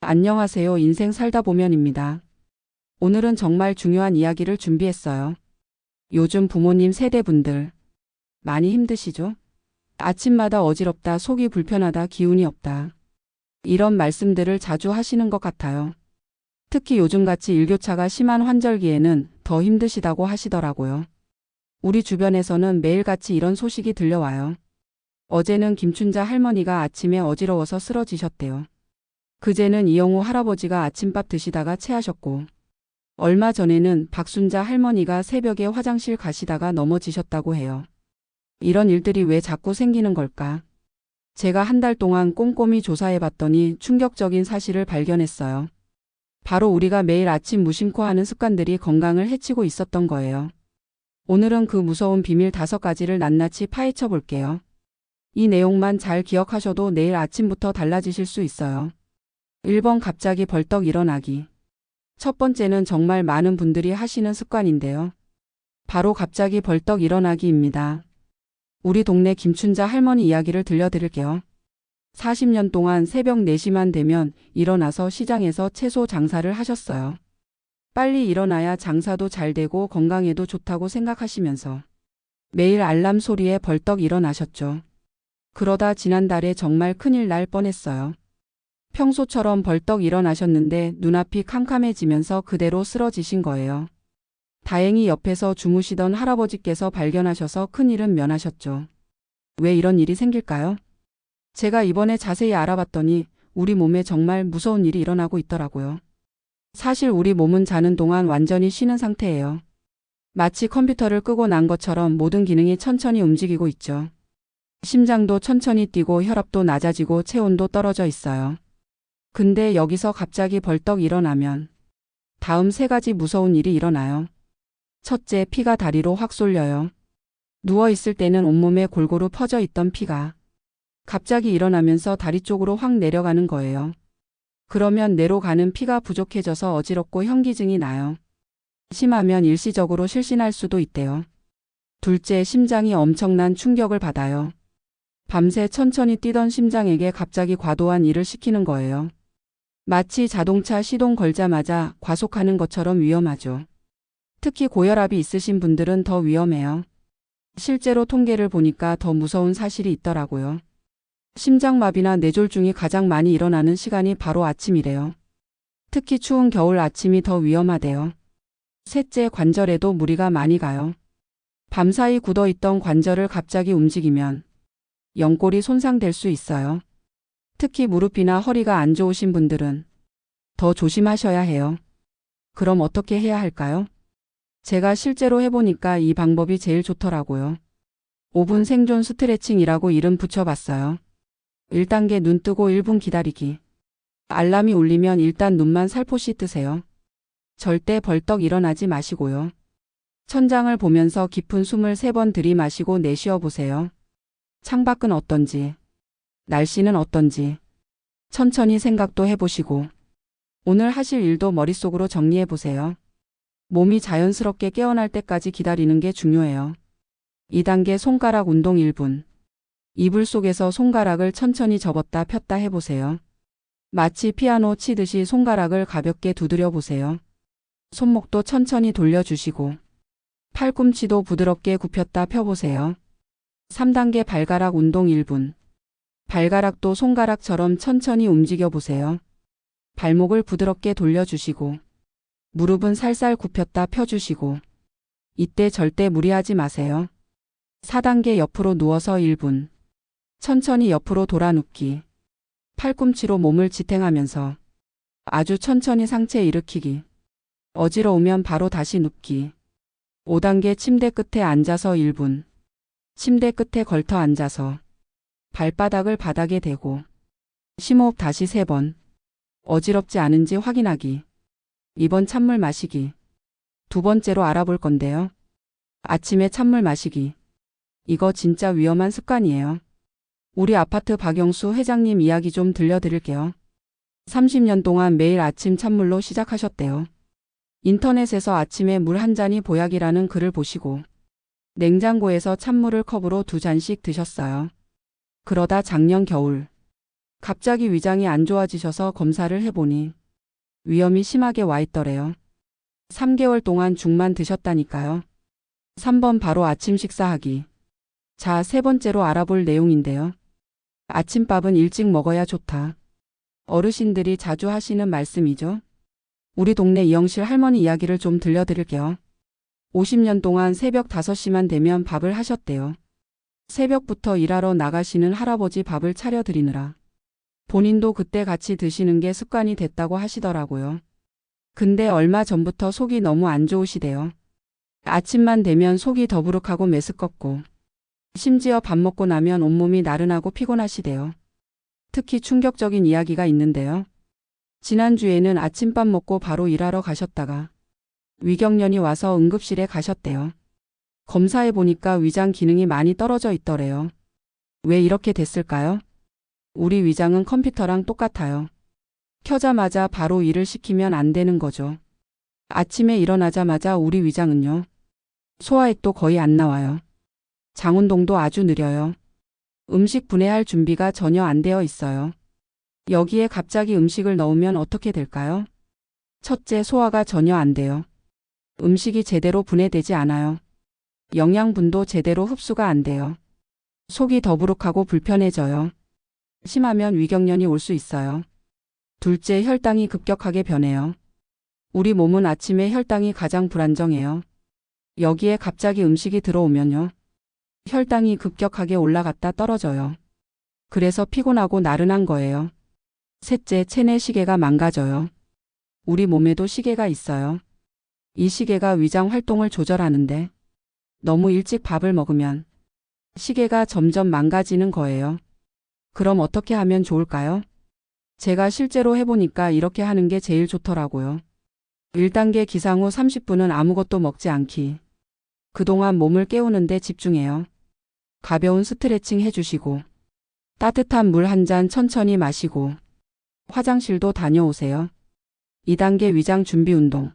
안녕하세요. 인생 살다 보면입니다. 오늘은 정말 중요한 이야기를 준비했어요. 요즘 부모님 세대분들 많이 힘드시죠? 아침마다 어지럽다, 속이 불편하다, 기운이 없다. 이런 말씀들을 자주 하시는 것 같아요. 특히 요즘같이 일교차가 심한 환절기에는 더 힘드시다고 하시더라고요. 우리 주변에서는 매일같이 이런 소식이 들려와요. 어제는 김춘자 할머니가 아침에 어지러워서 쓰러지셨대요. 그제는 이영우 할아버지가 아침밥 드시다가 체하셨고, 얼마 전에는 박순자 할머니가 새벽에 화장실 가시다가 넘어지셨다고 해요. 이런 일들이 왜 자꾸 생기는 걸까? 제가 한 달 동안 꼼꼼히 조사해봤더니 충격적인 사실을 발견했어요. 바로 우리가 매일 아침 무심코 하는 습관들이 건강을 해치고 있었던 거예요. 오늘은 그 무서운 비밀 5가지를 낱낱이 파헤쳐 볼게요. 이 내용만 잘 기억하셔도 내일 아침부터 달라지실 수 있어요. 1번 갑자기 벌떡 일어나기. 첫 번째는 정말 많은 분들이 하시는 습관인데요. 바로 갑자기 벌떡 일어나기입니다. 우리 동네 김춘자 할머니 이야기를 들려드릴게요. 40년 동안 새벽 4시만 되면 일어나서 시장에서 채소 장사를 하셨어요. 빨리 일어나야 장사도 잘 되고 건강에도 좋다고 생각하시면서 매일 알람 소리에 벌떡 일어나셨죠. 그러다 지난달에 정말 큰일 날 뻔했어요. 평소처럼 벌떡 일어나셨는데 눈앞이 캄캄해지면서 그대로 쓰러지신 거예요. 다행히 옆에서 주무시던 할아버지께서 발견하셔서 큰일은 면하셨죠. 왜 이런 일이 생길까요? 제가 이번에 자세히 알아봤더니 우리 몸에 정말 무서운 일이 일어나고 있더라고요. 사실 우리 몸은 자는 동안 완전히 쉬는 상태예요. 마치 컴퓨터를 끄고 난 것처럼 모든 기능이 천천히 움직이고 있죠. 심장도 천천히 뛰고 혈압도 낮아지고 체온도 떨어져 있어요. 근데 여기서 갑자기 벌떡 일어나면 다음 3가지 무서운 일이 일어나요. 첫째, 피가 다리로 확 쏠려요. 누워있을 때는 온몸에 골고루 퍼져 있던 피가 갑자기 일어나면서 다리 쪽으로 확 내려가는 거예요. 그러면 뇌로 가는 피가 부족해져서 어지럽고 현기증이 나요. 심하면 일시적으로 실신할 수도 있대요. 둘째, 심장이 엄청난 충격을 받아요. 밤새 천천히 뛰던 심장에게 갑자기 과도한 일을 시키는 거예요. 마치 자동차 시동 걸자마자 과속하는 것처럼 위험하죠. 특히 고혈압이 있으신 분들은 더 위험해요. 실제로 통계를 보니까 더 무서운 사실이 있더라고요. 심장마비나 뇌졸중이 가장 많이 일어나는 시간이 바로 아침이래요. 특히 추운 겨울 아침이 더 위험하대요. 셋째, 관절에도 무리가 많이 가요. 밤사이 굳어있던 관절을 갑자기 움직이면 연골이 손상될 수 있어요. 특히 무릎이나 허리가 안 좋으신 분들은 더 조심하셔야 해요. 그럼 어떻게 해야 할까요? 제가 실제로 해보니까 이 방법이 제일 좋더라고요. 5분 생존 스트레칭이라고 이름 붙여봤어요. 1단계 눈 뜨고 1분 기다리기. 알람이 울리면 일단 눈만 살포시 뜨세요. 절대 벌떡 일어나지 마시고요. 천장을 보면서 깊은 숨을 3번 들이마시고 내쉬어 보세요. 창밖은 어떤지, 날씨는 어떤지 천천히 생각도 해보시고 오늘 하실 일도 머릿속으로 정리해보세요. 몸이 자연스럽게 깨어날 때까지 기다리는 게 중요해요. 2단계 손가락 운동 1분. 이불 속에서 손가락을 천천히 접었다 폈다 해보세요. 마치 피아노 치듯이 손가락을 가볍게 두드려 보세요. 손목도 천천히 돌려주시고 팔꿈치도 부드럽게 굽혔다 펴보세요. 3단계 발가락 운동 1분. 발가락도 손가락처럼 천천히 움직여 보세요. 발목을 부드럽게 돌려주시고 무릎은 살살 굽혔다 펴주시고 이때 절대 무리하지 마세요. 4단계 옆으로 누워서 1분. 천천히 옆으로 돌아 눕기. 팔꿈치로 몸을 지탱하면서 아주 천천히 상체 일으키기. 어지러우면 바로 다시 눕기. 5단계 침대 끝에 앉아서 1분. 침대 끝에 걸터 앉아서 발바닥을 바닥에 대고 심호흡 다시 3번. 어지럽지 않은지 확인하기. 이번 찬물 마시기. 2번째로 알아볼 건데요. 아침에 찬물 마시기. 이거 진짜 위험한 습관이에요. 우리 아파트 박영수 회장님 이야기 좀 들려드릴게요. 30년 동안 매일 아침 찬물로 시작하셨대요. 인터넷에서 아침에 물 한 잔이 보약이라는 글을 보시고 냉장고에서 찬물을 컵으로 2잔씩 드셨어요. 그러다 작년 겨울 갑자기 위장이 안 좋아지셔서 검사를 해보니 위염이 심하게 와 있더래요. 3개월 동안 죽만 드셨다니까요. 3번 바로 아침 식사하기. 자, 세 번째로 알아볼 내용인데요. 아침밥은 일찍 먹어야 좋다. 어르신들이 자주 하시는 말씀이죠. 우리 동네 이영실 할머니 이야기를 좀 들려드릴게요. 50년 동안 새벽 5시만 되면 밥을 하셨대요. 새벽부터 일하러 나가시는 할아버지 밥을 차려드리느라. 본인도 그때 같이 드시는 게 습관이 됐다고 하시더라고요. 근데 얼마 전부터 속이 너무 안 좋으시대요. 아침만 되면 속이 더부룩하고 메스껍고 심지어 밥 먹고 나면 온몸이 나른하고 피곤하시대요. 특히 충격적인 이야기가 있는데요. 지난주에는 아침밥 먹고 바로 일하러 가셨다가 위경련이 와서 응급실에 가셨대요. 검사해 보니까 위장 기능이 많이 떨어져 있더래요. 왜 이렇게 됐을까요? 우리 위장은 컴퓨터랑 똑같아요. 켜자마자 바로 일을 시키면 안 되는 거죠. 아침에 일어나자마자 우리 위장은요. 소화액도 거의 안 나와요. 장운동도 아주 느려요. 음식 분해할 준비가 전혀 안 되어 있어요. 여기에 갑자기 음식을 넣으면 어떻게 될까요? 첫째, 소화가 전혀 안 돼요. 음식이 제대로 분해되지 않아요. 영양분도 제대로 흡수가 안 돼요. 속이 더부룩하고 불편해져요. 심하면 위경련이 올 수 있어요. 둘째, 혈당이 급격하게 변해요. 우리 몸은 아침에 혈당이 가장 불안정해요. 여기에 갑자기 음식이 들어오면요. 혈당이 급격하게 올라갔다 떨어져요. 그래서 피곤하고 나른한 거예요. 셋째, 체내 시계가 망가져요. 우리 몸에도 시계가 있어요. 이 시계가 위장 활동을 조절하는데 너무 일찍 밥을 먹으면 시계가 점점 망가지는 거예요. 그럼 어떻게 하면 좋을까요? 제가 실제로 해보니까 이렇게 하는 게 제일 좋더라고요. 1단계 기상 후 30분은 아무것도 먹지 않기. 그동안 몸을 깨우는데 집중해요. 가벼운 스트레칭 해주시고 따뜻한 물 한 잔 천천히 마시고 화장실도 다녀오세요. 2단계 위장 준비 운동.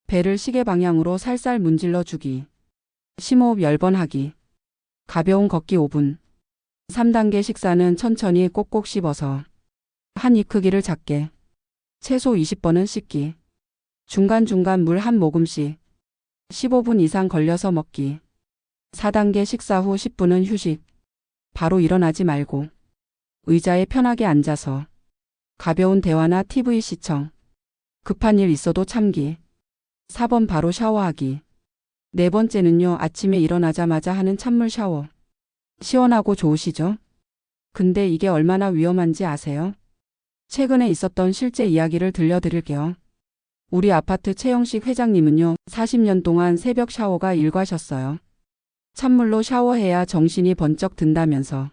배를 시계 방향으로 살살 문질러 주기. 심호흡 10번 하기. 가벼운 걷기 5분. 3단계 식사는 천천히 꼭꼭 씹어서 한 입 크기를 작게. 최소 20번은 씻기. 중간중간 물 한 모금씩. 15분 이상 걸려서 먹기. 4단계 식사 후 10분은 휴식. 바로 일어나지 말고 의자에 편하게 앉아서 가벼운 대화나 TV 시청. 급한 일 있어도 참기. 4번 바로 샤워하기. 네 번째는요, 아침에 일어나자마자 하는 찬물 샤워. 시원하고 좋으시죠? 근데 이게 얼마나 위험한지 아세요? 최근에 있었던 실제 이야기를 들려드릴게요. 우리 아파트 최영식 회장님은요, 40년 동안 새벽 샤워가 일과셨어요. 찬물로 샤워해야 정신이 번쩍 든다면서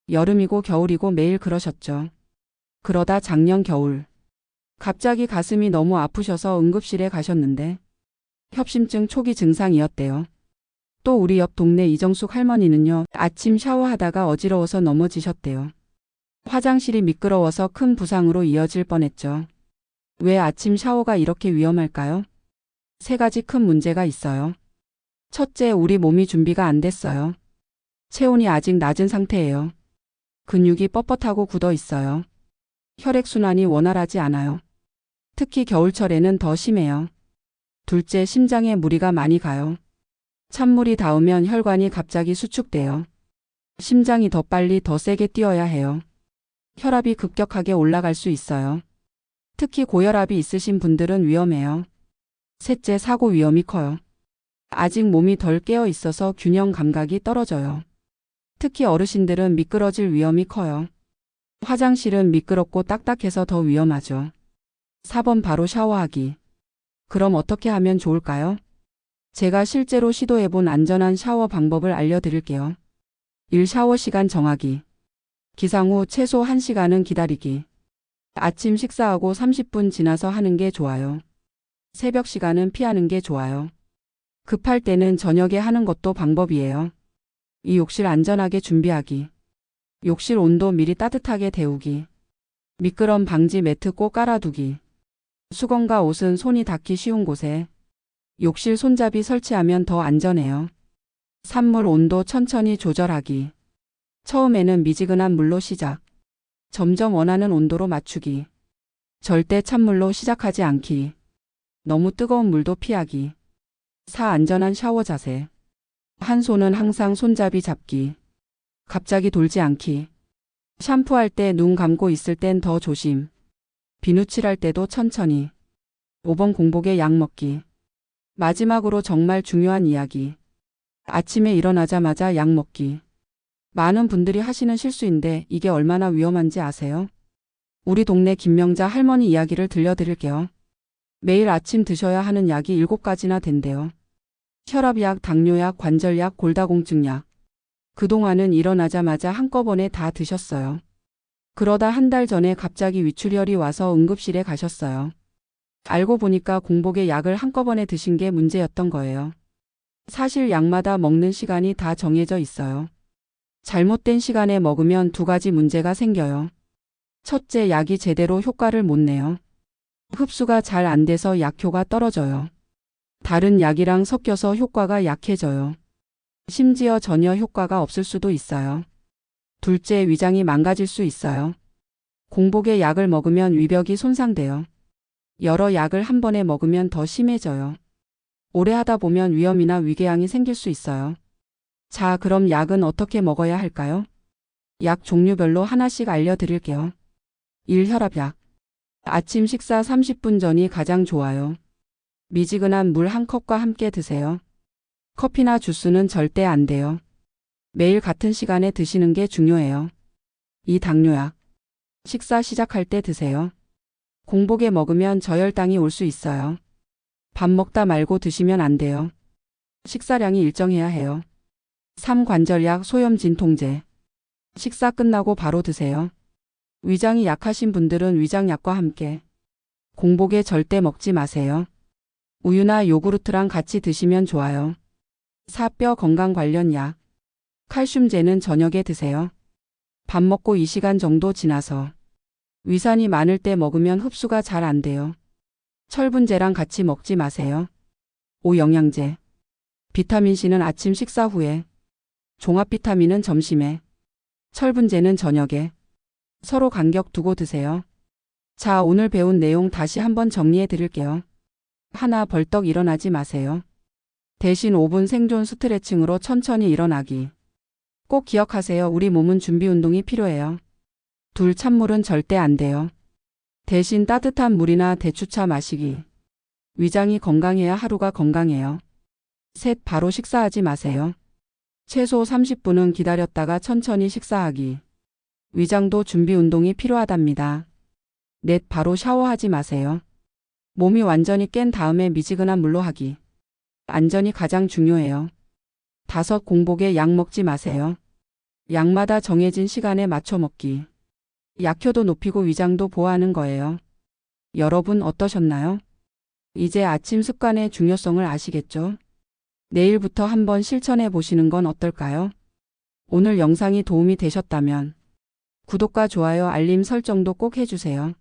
여름이고 겨울이고 매일 그러셨죠. 그러다 작년 겨울 갑자기 가슴이 너무 아프셔서 응급실에 가셨는데 협심증 초기 증상이었대요. 또 우리 옆 동네 이정숙 할머니는요, 아침 샤워하다가 어지러워서 넘어지셨대요. 화장실이 미끄러워서 큰 부상으로 이어질 뻔했죠. 왜 아침 샤워가 이렇게 위험할까요? 세 가지 큰 문제가 있어요. 첫째, 우리 몸이 준비가 안 됐어요. 체온이 아직 낮은 상태예요. 근육이 뻣뻣하고 굳어 있어요. 혈액순환이 원활하지 않아요. 특히 겨울철에는 더 심해요. 둘째, 심장에 무리가 많이 가요. 찬물이 닿으면 혈관이 갑자기 수축돼요. 심장이 더 빨리 더 세게 뛰어야 해요. 혈압이 급격하게 올라갈 수 있어요. 특히 고혈압이 있으신 분들은 위험해요. 셋째, 사고 위험이 커요. 아직 몸이 덜 깨어 있어서 균형 감각이 떨어져요. 특히 어르신들은 미끄러질 위험이 커요. 화장실은 미끄럽고 딱딱해서 더 위험하죠. 4번 바로 샤워하기. 그럼 어떻게 하면 좋을까요? 제가 실제로 시도해본 안전한 샤워 방법을 알려드릴게요. 1. 샤워 시간 정하기. 기상 후 최소 1시간은 기다리기. 아침 식사하고 30분 지나서 하는 게 좋아요. 새벽 시간은 피하는 게 좋아요. 급할 때는 저녁에 하는 것도 방법이에요. 2. 욕실 안전하게 준비하기. 욕실 온도 미리 따뜻하게 데우기. 미끄럼 방지 매트 꼭 깔아두기. 수건과 옷은 손이 닿기 쉬운 곳에. 욕실 손잡이 설치하면 더 안전해요. 3. 물 온도 천천히 조절하기. 처음에는 미지근한 물로 시작. 점점 원하는 온도로 맞추기. 절대 찬물로 시작하지 않기. 너무 뜨거운 물도 피하기. 4. 안전한 샤워 자세. 한 손은 항상 손잡이 잡기. 갑자기 돌지 않기. 샴푸할 때 눈 감고 있을 땐 더 조심. 비누칠할 때도 천천히. 5번 공복에 약 먹기. 마지막으로 정말 중요한 이야기. 아침에 일어나자마자 약 먹기. 많은 분들이 하시는 실수인데 이게 얼마나 위험한지 아세요? 우리 동네 김명자 할머니 이야기를 들려드릴게요. 매일 아침 드셔야 하는 약이 7가지나 된대요. 혈압약, 당뇨약, 관절약, 골다공증약. 그동안은 일어나자마자 한꺼번에 다 드셨어요. 그러다 한 달 전에 갑자기 위출혈이 와서 응급실에 가셨어요. 알고 보니까 공복에 약을 한꺼번에 드신 게 문제였던 거예요. 사실 약마다 먹는 시간이 다 정해져 있어요. 잘못된 시간에 먹으면 2가지 문제가 생겨요. 첫째, 약이 제대로 효과를 못 내요. 흡수가 잘 안 돼서 약효가 떨어져요. 다른 약이랑 섞여서 효과가 약해져요. 심지어 전혀 효과가 없을 수도 있어요. 둘째, 위장이 망가질 수 있어요. 공복에 약을 먹으면 위벽이 손상돼요. 여러 약을 한 번에 먹으면 더 심해져요. 오래 하다 보면 위염이나 위궤양이 생길 수 있어요. 자, 그럼 약은 어떻게 먹어야 할까요? 약 종류별로 하나씩 알려드릴게요. 1. 혈압약. 아침 식사 30분 전이 가장 좋아요. 미지근한 물 1컵과 함께 드세요. 커피나 주스는 절대 안 돼요. 매일 같은 시간에 드시는 게 중요해요. 2. 당뇨약. 식사 시작할 때 드세요. 공복에 먹으면 저혈당이 올 수 있어요. 밥 먹다 말고 드시면 안 돼요. 식사량이 일정해야 해요. 3. 관절약, 소염 진통제. 식사 끝나고 바로 드세요. 위장이 약하신 분들은 위장약과 함께. 공복에 절대 먹지 마세요. 우유나 요구르트랑 같이 드시면 좋아요. 4. 뼈 건강 관련 약. 칼슘제는 저녁에 드세요. 밥 먹고 2시간 정도 지나서. 위산이 많을 때 먹으면 흡수가 잘 안 돼요. 철분제랑 같이 먹지 마세요. 5. 영양제. 비타민C는 아침 식사 후에. 종합 비타민은 점심에. 철분제는 저녁에. 서로 간격 두고 드세요. 자, 오늘 배운 내용 다시 한번 정리해 드릴게요. 하나, 벌떡 일어나지 마세요. 대신 5분 생존 스트레칭으로 천천히 일어나기. 꼭 기억하세요. 우리 몸은 준비 운동이 필요해요. 2. 찬물은 절대 안 돼요. 대신 따뜻한 물이나 대추차 마시기. 위장이 건강해야 하루가 건강해요. 3. 바로 식사하지 마세요. 최소 30분은 기다렸다가 천천히 식사하기. 위장도 준비 운동이 필요하답니다. 4. 바로 샤워하지 마세요. 몸이 완전히 깬 다음에 미지근한 물로 하기. 안전이 가장 중요해요. 5. 공복에 약 먹지 마세요. 약마다 정해진 시간에 맞춰 먹기. 약효도 높이고 위장도 보호하는 거예요. 여러분 어떠셨나요? 이제 아침 습관의 중요성을 아시겠죠? 내일부터 한번 실천해 보시는 건 어떨까요? 오늘 영상이 도움이 되셨다면 구독과 좋아요, 알림 설정도 꼭 해주세요.